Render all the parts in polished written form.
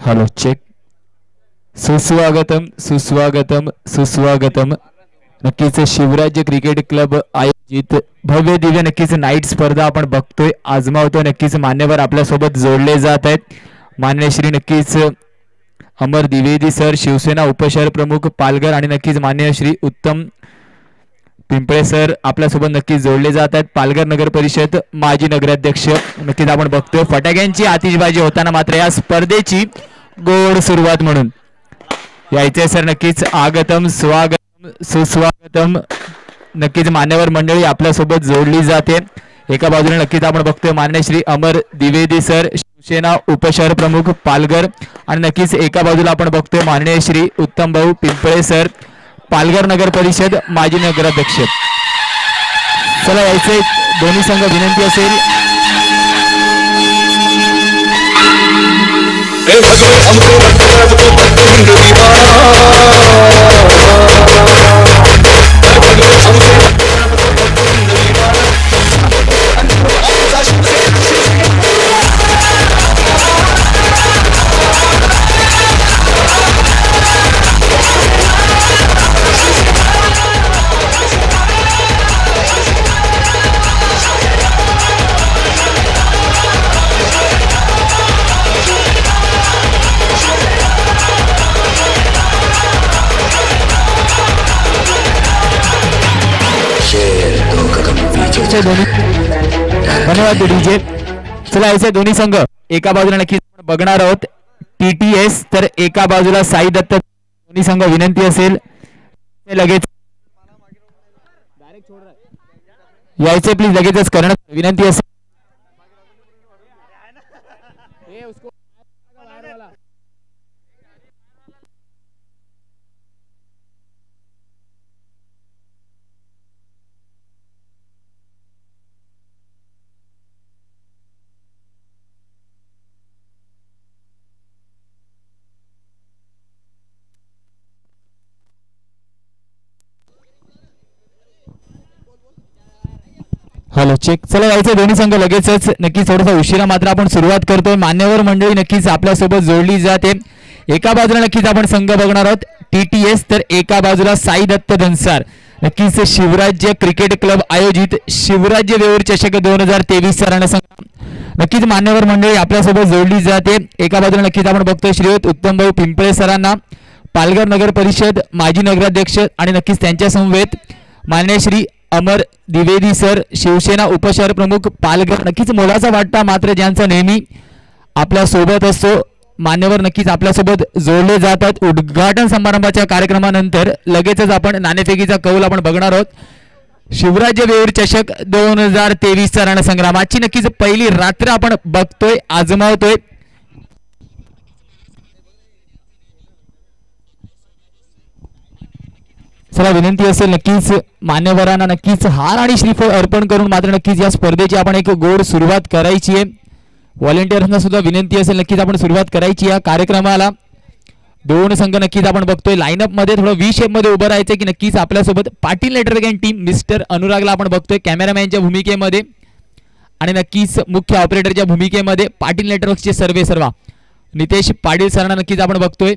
Hello check. सुस्वागतम सुस्वागतम सुस्वागतम. नक्कीच शिवराज्य क्रिकेट क्लब आयोजित भव्य दिव्य नक्कीच नाईट स्पर्धा आपण बघतोय, आजमावतोय. नक्कीच मान्यवर आपल्यासोबत जोडले जात आहेत. मान्य श्री नक्कीच अमर द्विवेदी सर, शिवसेना उपशहर प्रमुख पालघर, आणि नक्कीच मान्य श्री उत्तम पिंपळे सर आपल्यासोबत नक्कीच जोडले जात आहेत. पालघर नगर परिषद माजी नगराध्यक्ष. नक्कीच आपण बघतोय फटाक्यांची आतिषबाजी होताना मात्र या स्पर्धेची गोड सुरुवात म्हणून यायचे सर. नक्कीच आगतम स्वागतम सुस्वागतम. नक्कीच मान्यवर मंडळी आपल्यासोबत जोडली जाते. एका बाजूला नक्कीच आपण बघतोय मान्य श्री अमर द्विवेदी सर, शिवसेना उपशहर प्रमुख पालघर, आणि नक्कीच एका बाजूला आपण बघतोय माननीय श्री उत्तम भाऊ पिंपळे सर, पालघर नगर परिषद माजी नगराध्यक्ष. चला यायचे दोन्ही संघ विनंती असेल धन्यवाद डीजे. चला याचे दोन्ही संघ एका बाजूला नक्कीच बघणार आहोत टीटीएस, तर एका बाजूला साई दत्त. दोन्ही संघ विनंती असेल लगेच यायचे प्लीज, लगेचच करणं विनंती असेल. Hello check. चला यायचे दोन्ही संघ लगेचच. नक्कीच थोडासा उशिरा मात्र आपण सुरुवात करतोय. मान्यवर मंडळी नक्कीच आपल्यासोबत जोडली जाते. एका बाजूला नक्कीच आपण संघ बघणार आहोत टीटीएस, तर एका बाजूला साई दत्त धनसार. नक्कीच शिवराज्य क्रिकेट क्लब आयोजित शिवराज्य वेऊर चषक 2023 रणसंग्राम. नक्कीच मान्यवर मंडळी आपल्यासोबत जोडली जाते. एका बाजूला नक्कीच आपण बघतोय श्रीयुत उत्तम भाऊ पिंपळे सरांना, पालघर नगर परिषद माजी नगराध्यक्ष, आणि नक्कीच त्यांच्या समवेत मान्य श्री अमर द्विवेदी सर, शिवसेना उपशहर प्रमुख पालघर. नक्कीच मोलाचा वाटता मात्र ज्यांचा नेहमी आपल्या सोबत असतो. मान्यवर नक्कीच आपल्यासोबत जोडले जातात. उद्घाटन समारंभाच्या कार्यक्रमानंतर लगेचच आपण नाणेफेकीचा कौल आपण बघणार आहोत. शिवराज्य वेऊर चषक 2023 रणसंग्रामाची नक्कीच पहिली रात्र आपण बघतोय, आजमावतोय. चला विनंती असेल नक्कीच मान्यवरांना नक्कीच हार आणि श्रीफळ अर्पण करून मात्र नक्कीच या स्पर्धेची आपण एक गोड सुरुवात करायची आहे. व्हॉलेंटियर्सना सुद्धा विनंती असेल नक्कीच आपण सुरुवात करायची या कार्यक्रमाला. दोन संघ नक्कीच आपण बघतोय लाईनअप मध्ये थोडं व्ही शेप मध्ये उभं राहायचं की नक्कीच आपल्यासोबत Patil network and team mister अनुरागला आपण बघतोय कॅमेरामॅनच्या भूमिकेमध्ये, आणि नक्कीच मुख्य ऑपरेटरच्या भूमिकेमध्ये पाटील नेटवर्कचे सर्वा नितेश पाटील सरांना नक्कीच आपण बघतोय.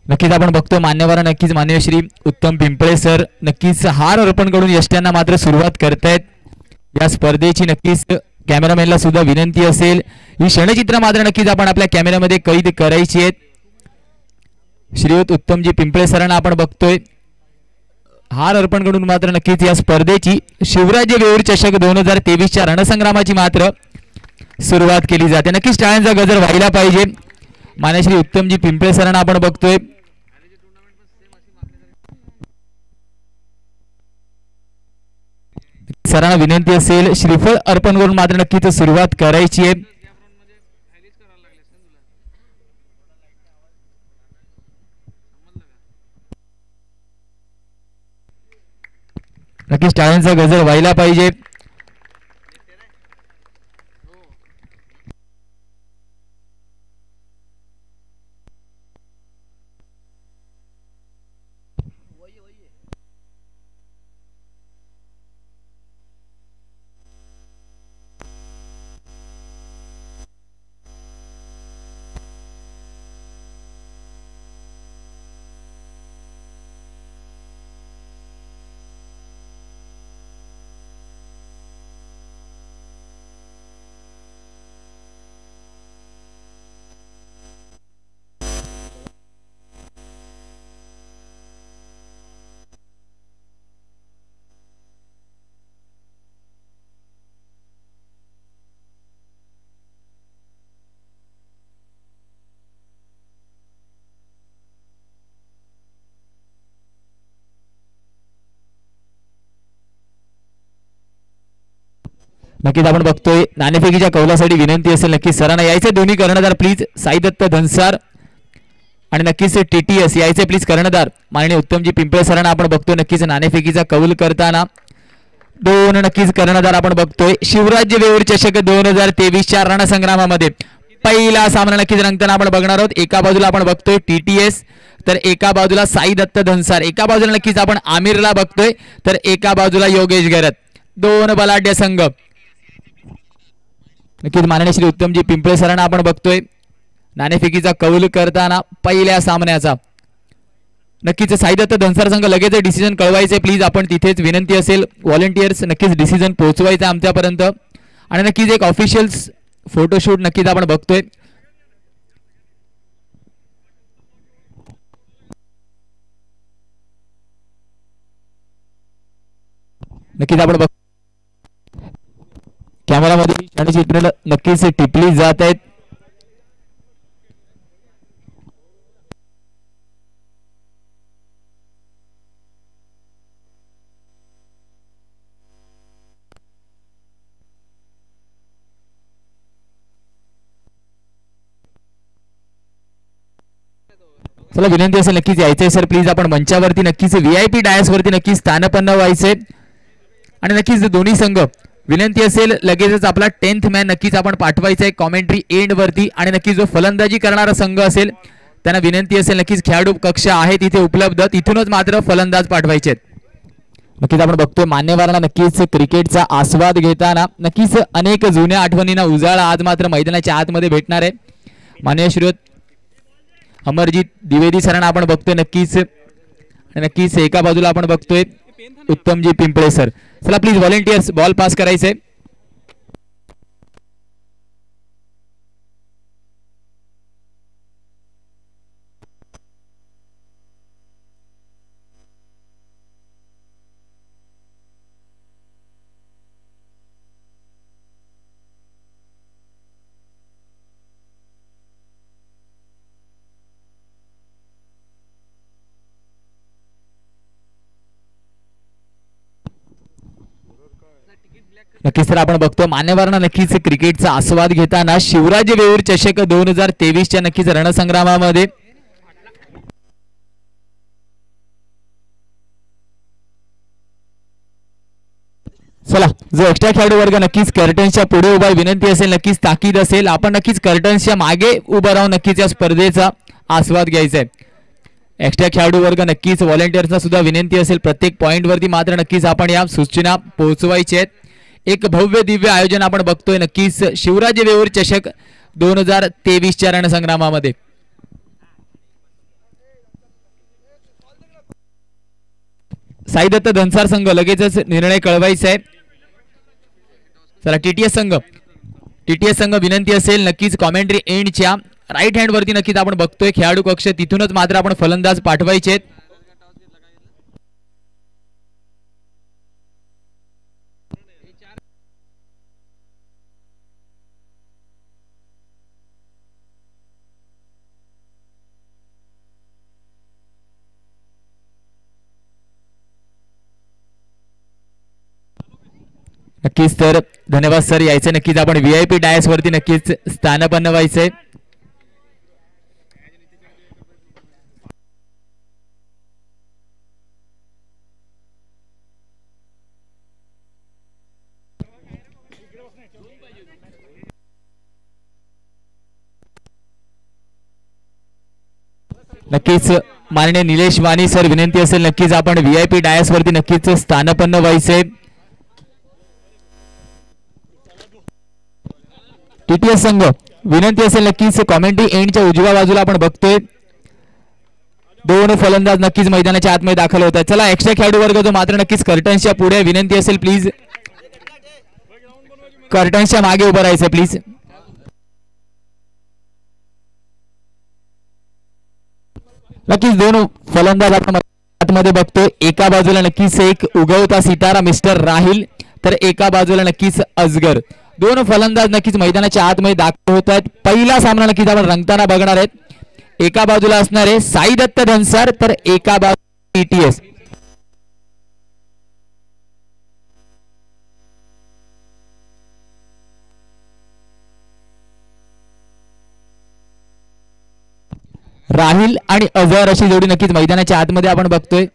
नक्कीच आपण बघतोय मान्यवर नक्कीच मान्य श्री उत्तम पिंपळे सर नक्कीच हार अर्पण करून यष्ट्यांना मात्र सुरुवात करतायत या स्पर्धेची. नक्कीच कॅमेरामॅनला सुद्धा विनंती असेल ही क्षणचित्र मात्र नक्कीच आपण आपल्या कॅमेऱ्यामध्ये कैद करायची आहेत. श्रीयुत उत्तमजी पिंपळे सरांना आपण बघतोय हार अर्पण करून मात्र नक्कीच या स्पर्धेची शिवराज्य वेऊर चषक 2023 रणसंग्रामाची मात्र सुरुवात केली जाते. नक्कीच टाळ्यांचा गजर व्हायला पाहिजे. मान्य श्री उत्तमजी पिंपळे सरांना आपण बघतोय सरांना विनंती असेल श्रीफळ अर्पण करून मात्र नक्कीच सुरुवात करायची आहे. नक्कीच टाळ्यांचा गजर व्हायला पाहिजे. नक्कीच आपण बघतोय नाणेफेकीच्या कौलासाठी विनंती असेल नक्कीच सरांना यायचे दोन्ही कर्णधार प्लीज. साई दत्त धनसार आणि नक्कीच TTS यायचे प्लीज कर्णधार. माननीय उत्तमजी पिंपळे सरांना आपण बघतोय नक्कीच नाणेफेकीचा कौल करताना. दोन नक्कीच कर्णधार आपण बघतोय. शिवराज्य वेऊर चषक 2023च्या रणसंग्रामामध्ये पहिला सामना नक्कीच रंगताना आपण बघणार आहोत. एका बाजूला आपण बघतोय TTS तर एका बाजूला साई दत्त धनसार. एका बाजूला नक्कीच आपण आमिरला बघतोय तर एका बाजूला योगेश गरत. दोन बलाढ्य संघ. नक्कीच माननीय श्री उत्तमजी पिंपळे सरांना आपण बघतोय नाणेफेकीचा कौल करताना पहिल्या सामन्याचा. नक्कीच साई दत्त धनसार संघ लगेच डिसिजन कळवायचे प्लीज. आपण तिथेच विनंती असेल व्हॉलेंटियर्स नक्कीच डिसिजन पोहोचवायचं आमच्यापर्यंत. आणि नक्कीच एक ऑफिशियल्स फोटोशूट नक्कीच आपण बघतोय. नक्कीच आपण कॅमेरामध्ये क्षणचित्र नक्कीच टिपली जात आहेत. चला विनंती असेल नक्कीच यायचंय सर प्लीज. आपण मंचावरती नक्कीच VIP डायस वरती नक्कीच स्थानपन्न व्हायचे. आणि नक्कीच दोन्ही संघ विनंती असेल लगेचच आपला 10th मॅन नक्कीच आपण पाठवायचा आहे कॉमेंट्री एंड वरती. आणि नक्कीच जो फलंदाजी करणारा संघ असेल त्यांना विनंती असेल नक्कीच खेळाडू कक्ष आहे तिथे उपलब्ध तिथूनच मात्र फलंदाज पाठवायचे. नक्कीच आपण बघतोय मान्यवरांना नक्कीच क्रिकेटचा आस्वाद घेताना नक्कीच अनेक जुन्या आठवणींना उजाळा आज मात्र मैदानाच्या आतमध्ये भेटणार आहे. माननीय श्री अमरजीत द्विवेदी सरांना आपण बघतोय नक्कीच. नक्कीच एका बाजूला आपण बघतोय उत्तमजी पिंपळे सर. चला प्लीज व्हॉलेंटियर्स बॉल पास करायचे. नक्कीच तर आपण बघतो मान्यवरांना नक्कीच क्रिकेटचा आस्वाद घेताना शिवराज वेऊर चषक 2023च्या नक्कीच रणसंग्रामामध्ये चला जो एक्स्ट्रा खेळाडू वर्ग नक्कीच कर्टन्सच्या पुढे उभा विनंती असेल नक्कीच ताकीद असेल आपण नक्कीच कर्टन्सच्या मागे उभं राहून नक्कीच या स्पर्धेचा आस्वाद घ्यायचा आहे. एक्स्ट्रा खेळाडू वर्ग नक्कीच व्हॉलेंटियर्सना सुद्धा विनंती असेल प्रत्येक पॉईंट वरती मात्र नक्कीच आपण या सूचना पोहोचवायच्या आहेत. एक भव्य दिव्य आयोजन आपण बघतोय नक्कीच शिवराज वेऊर चषक 2023च्या रणसंग्रामामध्ये. साई दत्त धनसार संघ लगेचच निर्णय कळवायचा आहे. चला TTS संघ विनंती असेल नक्कीच कॉमेंट्री एंडच्या राईट हँड वरती नक्कीच आपण बघतोय खेळाडू कक्ष तिथूनच मात्र आपण फलंदाज पाठवायचे. नक्कीच तर धन्यवाद सर यायचं नक्कीच आपण VIP डायस वरती नक्कीच स्थानपन्न व्हायचंय. नक्कीच माननीय निलेश वाणी सर विनंती असेल नक्कीच आपण VIP डायस वरती नक्कीच स्थानपन्न व्हायचे. TTS संघ विनंती असेल नक्कीच कॉमेंट्री एंडच्या उजव्या बाजूला आपण बघतोय 2 फलंदाज नक्कीच मैदानाच्या आतमध्ये दाखल होत आहेत. चला एक्स्ट्रा खेळाडू वर्ग जो मात्र नक्कीच कर्टन्सच्या पुढे विनंती असेल प्लीज कर्टन्सच्या मागे उभं राहायचं प्लीज. नक्कीच 2 फलंदाज आपण आतमध्ये बघतोय. एका बाजूला नक्कीच एक उगवता सितारा मिस्टर राहिल तर एका बाजूला नक्कीच अजगर. 2 फलंदाज नक्कीच मैदानाच्या आतमध्ये दाखल होत आहेत. पहिला सामना नक्कीच आपण रंगताना बघणार आहेत. एका बाजूला असणार आहे साई दत्त धनसार तर एका बाजूला TTS. राहिल आणि अजहर अशी जोडी नक्कीच मैदानाच्या आतमध्ये आपण बघतोय.